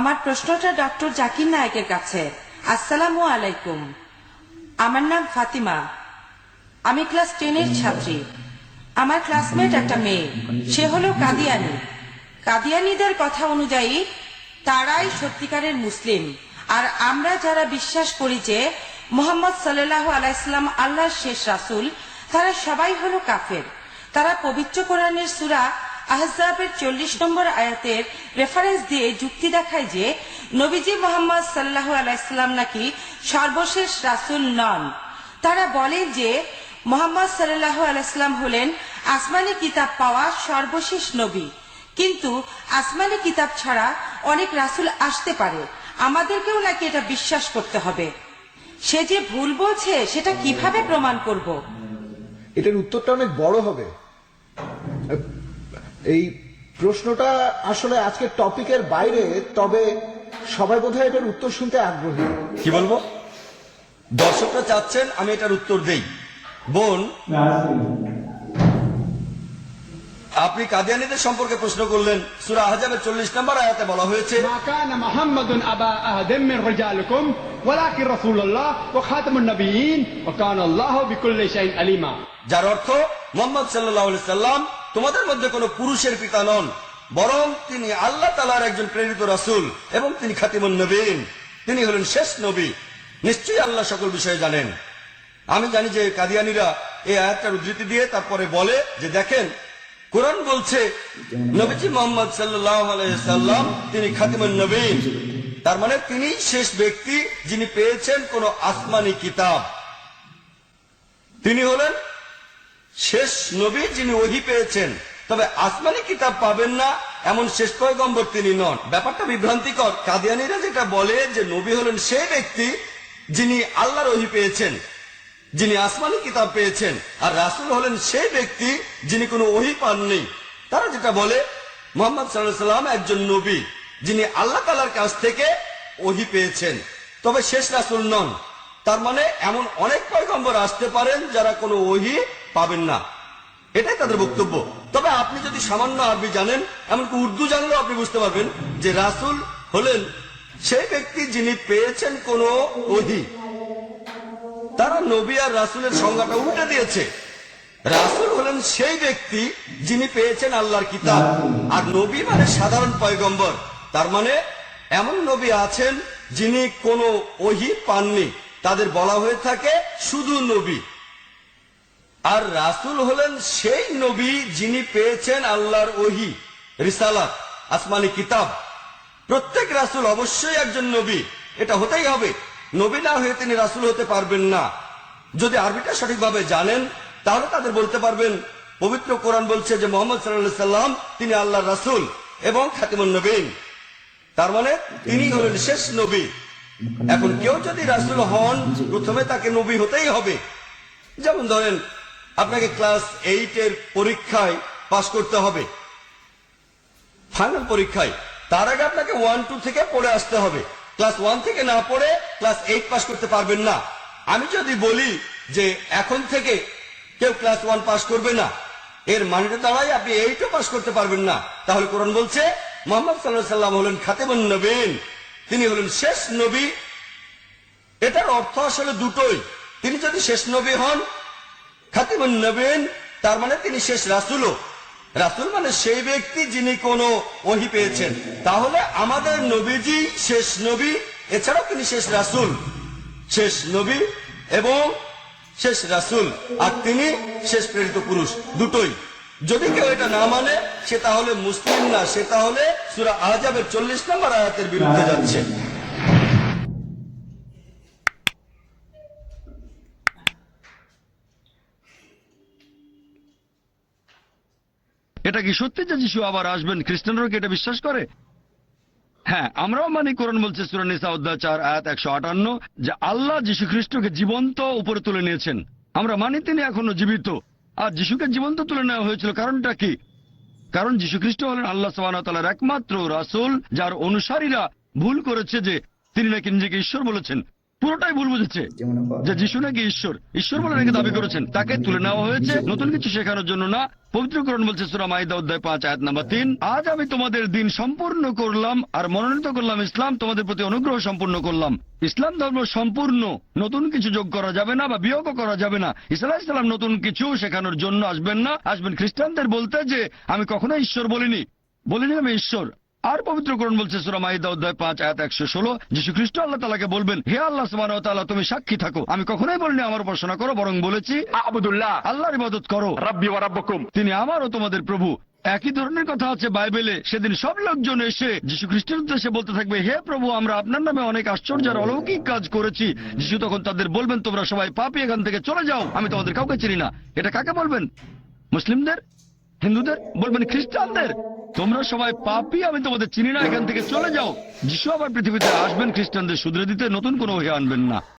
আমার প্রশ্নটা ডক্টর জাকির নায়েকের কাছে। আসসালামু আলাইকুম, আমার নাম ফাতিমা, আমি ক্লাস 10-এর ছাত্রী। আমার ক্লাসমেট একটা মেয়ে, সে হলো কাদিয়ানি। কাদিয়ানিদের কথা অনুযায়ী তারাই সত্যিকারের মুসলিম, আর আমরা যারা বিশ্বাস করি যে মুহাম্মদ সাল্লাল্লাহু আলাইহি সাল্লাম আল্লাহর শেষ রাসূল, তারা সবাই হলো কাফের। তারা পবিত্র কোরআনের সূরা আহজাবের 40 নম্বর আয়াতের রেফারেন্স দিয়ে যুক্তি দেখায় যে নবীজি মুহাম্মদ সাল্লাল্লাহু আলাইহি সাল্লাম নাকি সর্বশেষ রাসূল নন। তারা বলেন যে মুহাম্মদ সাল্লাল্লাহু আলাইহি সাল্লাম হলেন আসমানি কিতাব পাওয়া সর্বশেষ নবী, কিন্তু আসমানি কিতাব ছাড়া অনেক রাসূল আসতে পারে, আমাদেরকেও নাকি এটা বিশ্বাস করতে হবে। সে যে ভুল বলছে সেটা কিভাবে প্রমাণ করব? এটার উত্তরটা অনেক বড় হবে। এই প্রশ্নটা আসলে আজকের টপিকের বাইরে, তবে সবাই বোধহয় এটার উত্তর শুনতে আগ্রহী। কি বলবো? দর্শকরা চাচ্ছেন আমি এটার উত্তর দেই। বোন, আপনি কাদিয়ানীদের সম্পর্কে প্রশ্ন করলেন। সূরা আহজাবের 40 নম্বর আয়াতে বলা হয়েছে, মা কানা মুহাম্মাদুন আবা আহাদিম মিন রিজালিকুম ওয়ালাকিন রাসূলুল্লাহ ওয়া খাতামুন নবিয়্যিন ওয়া কানা আল্লাহু বিকুল্লি শাইইন আলিমা। যার অর্থ মুহাম্মদ সাল্লাল্লাহু আলাইহি সাল্লাম তোমাদের মধ্যে কোনো পুরুষের পিতা নন, বরং তিনি আল্লাহ তাআলার একজন প্রেরিত রাসূল এবং তিনি খাতিমুন নবীন, তিনি হলেন শেষ নবী। নিশ্চয়ই আল্লাহ সকল বিষয়ে জানেন। আমি জানি যে কাদিয়ানীরা এই আয়াতটার উদ্ধৃতি দিয়ে তারপরে বলে যে দেখেন, কোরআন বলছে নবীজি মুহাম্মদ সাল্লাল্লাহু আলাইহি সাল্লাম তিনি খাতিমুন নবীন, তার মানে তিনি শেষ ব্যক্তি যিনি পেয়েছেন কোন আসমানি কিতাব। তিনি হলেন শেষ নবী যিনি ওহী পেয়েছেন, তবে আসমানি কিতাব পাবেন না এমন শেষ পয়গম্বর তিনি নন। ব্যাপারটা বিভ্রান্তিকর। কাদিয়ানীরা যেটা বলে যে নবী হলেন সেই ব্যক্তি যিনি আল্লাহর ওহী পেয়েছেন, যিনি আসমানি কিতাব পেয়েছেন, আর রাসূল হলেন সেই ব্যক্তি যিনি কোনো ওহী পাননি। তারা যেটা বলে মুহাম্মদ সাল্লাল্লাহু আলাইহি সাল্লাম একজন নবী যিনি আল্লাহ তাআলার কাছ থেকে ওহী পেয়েছেন, তবে শেষ রাসূল নন। তার মানে এমন অনেক পয়গম্বর আসতে পারেন যারা কোনো ওহী পাবেন না, এটাই তাদের বক্তব্য। তবে আপনি যদি সামান্য আরবি জানেন, এমনকি উর্দু জানলেও আপনি বুঝতে পারবেন যে রাসূল হলেন সেই ব্যক্তি যিনি পেয়েছেন কোনো ওহী। তারা নবী আর রাসূলের সংজ্ঞাটা উল্টে দিয়েছে। রাসূল হলেন সেই ব্যক্তি যিনি পেয়েছেন আল্লাহর কিতাব, আর নবী মানে সাধারণ পয়গম্বর। তার মানে এমন নবী আছেন যিনি কোনো ওহী পাননি, তাদের বলা হয়ে থাকে শুধু নবী। আর রাসূল হলেন সেই নবী যিনি পেয়েছেন আল্লাহর ওহী, রিসালাত, আসমানি কিতাব। প্রত্যেক রাসূল অবশ্যই একজন নবী, এটা হতেই হবে। নবী না হয়ে তিনি রাসূল হতে পারবেন না। যদি আরবিটা সঠিকভাবে জানেন তাহলে তাদের বলতে পারবেন পবিত্র কোরআন বলছে যে মুহাম্মদ সাল্লাল্লাহু আলাইহি সাল্লাম তিনি আল্লাহর রাসূল এবং খাতিমুন নবীন, তার মানে তিনি হলেন শেষ নবী। এখন কেউ যদি রাসূল হন প্রথমে তাকে নবী হতেই হবে। যেমন ধরেন আপনাকে ক্লাস 8-এর পরীক্ষায় পাস করতে হবে, ফাইনাল পরীক্ষায়। তার আগে আপনাকে 1-2 থেকে পড়ে আসতে হবে। ক্লাস 1 থেকে না পড়ে ক্লাস 8 পাস করতে পারবেন না। আমি যদি বলি যে এখন থেকে কেউ ক্লাস 1 পাস করবে না, এর মানেটা দাঁড়ায় আপনি 8ও পাস করতে পারবেন না। তাহলে কোরআন বলছে মুহাম্মদ সাল্লাল্লাহু আলাইহি সাল্লাম হলেন খাতিমুন নবীন, তিনি হলেন শেষ নবী। এটার অর্থ আসলে দুটোই। তিনি যদি শেষ নবী হন, খাতিমুন নবীন, তার মানে তিনি শেষ রাসূলও। রাসূল মানে সেই ব্যক্তি যিনি কোনো ওহী পেয়েছেন। তাহলে আমাদের নবীজি শেষ নবী, এছাড়াও তিনি শেষ রাসূল, শেষ নবী এবং শেষ রাসূল, আর তিনি শেষ প্রেরিত পুরুষ, দুটোই। যদি কেউ এটা না মানে সে তাহলে মুসলিম না, সে তাহলে সূরা আহজাবের 40 নম্বর আয়াতের বিরুদ্ধে যাচ্ছে। এটা কি সত্যি যে যিশু আবার আসবেন? খ্রিস্টানরাও কি এটা বিশ্বাস করে? হ্যাঁ, আমরাও মানি। কোরআন বলছে সূরা নিসা অধ্যায় 4 আয়াত 158 যে আল্লাহ যীশু খ্রিস্টকে জীবন্ত উপরে তুলে নিয়েছেন। আমরা মানি তিনি এখনো জীবিত। আর যিশুকে জীবন্ত তুলে নেওয়া হয়েছিল কারণটা কি? কারণ যীশু খ্রিস্ট হলেন আল্লাহ সুবহানাহু ওয়া তাআলার একমাত্র রাসূল, যার অনুসারীরা ভুল করেছে যে তিনি নাকি নিজেকে ঈশ্বর বলেছেন। পুরোটাই ভুল বুঝেছে যে যিশু নাকি ঈশ্বর ঈশ্বর বলে নাকি দাবি করেছেন, তাকে তুলে নেওয়া হয়েছে নতুন কিছু শেখানোর জন্য না। পবিত্রকরণ বলছে সূরা মাইদা অধ্যায় 5 আয়াত নাম্বার 3, আজ আমি তোমাদের দিন সম্পূর্ণ করলাম আর মনোনীত করলাম ইসলাম, তোমাদের প্রতি অনুগ্রহ সম্পূর্ণ করলাম। ইসলাম ধর্ম সম্পূর্ণ, নতুন কিছু যোগ করা যাবে না বা বিয়োগ করা যাবে না। ঈসা আলাইহিস সালাম নতুন কিছু শেখানোর জন্য আসবেন না, আসবেন খ্রিস্টানদের বলতে যে আমি কখনো ঈশ্বর বলিনি আমি ঈশ্বর। আর পবিত্রকরণ বলছে সূরা মাইদা অধ্যায় 5 আয়াত 116, যীশু খ্রিস্ট আল্লাহ তাআলাকে বলবেন, হে আল্লাহ সুবহানাহু ওয়া তাআলা, তুমি সাক্ষী থাকো, আমি কখনোই বলিনি আমার উপাসনা করো, বরং বলেছি আবুদুল্লাহ আল্লাহর ইবাদত করো, রাব্বি ওয়া রাব্বুকুম। তিনি আমারও তোমাদের প্রভু। একই ধরনের কথা আছে বাইবেলে। সেদিন সব লোকজন এসে যীশু খ্রিস্টের উদ্দেশ্যে বলতে থাকবে, হে প্রভু, আমরা আপনার নামে অনেক আশ্চর্য আর অলৌকিক কাজ করেছি। যীশু তখন তাদের বলবেন, তোমরা সবাই পাপী, এখান থেকে চলে যাও, আমি তোমাদের কাউকে চিনি না। এটা কাকে বলবেন? মুসলিমদের? হিন্দুদের? বলবেন খ্রিস্টানদের, তোমরা সবাই পাপী, আমি তোমাদের চিনি না, এখান থেকে চলে যাও। যিশু আবার পৃথিবীতে আসবেন খ্রিস্টানদের শুধরে দিতে, নতুন কোনো ওহী আনবেন না।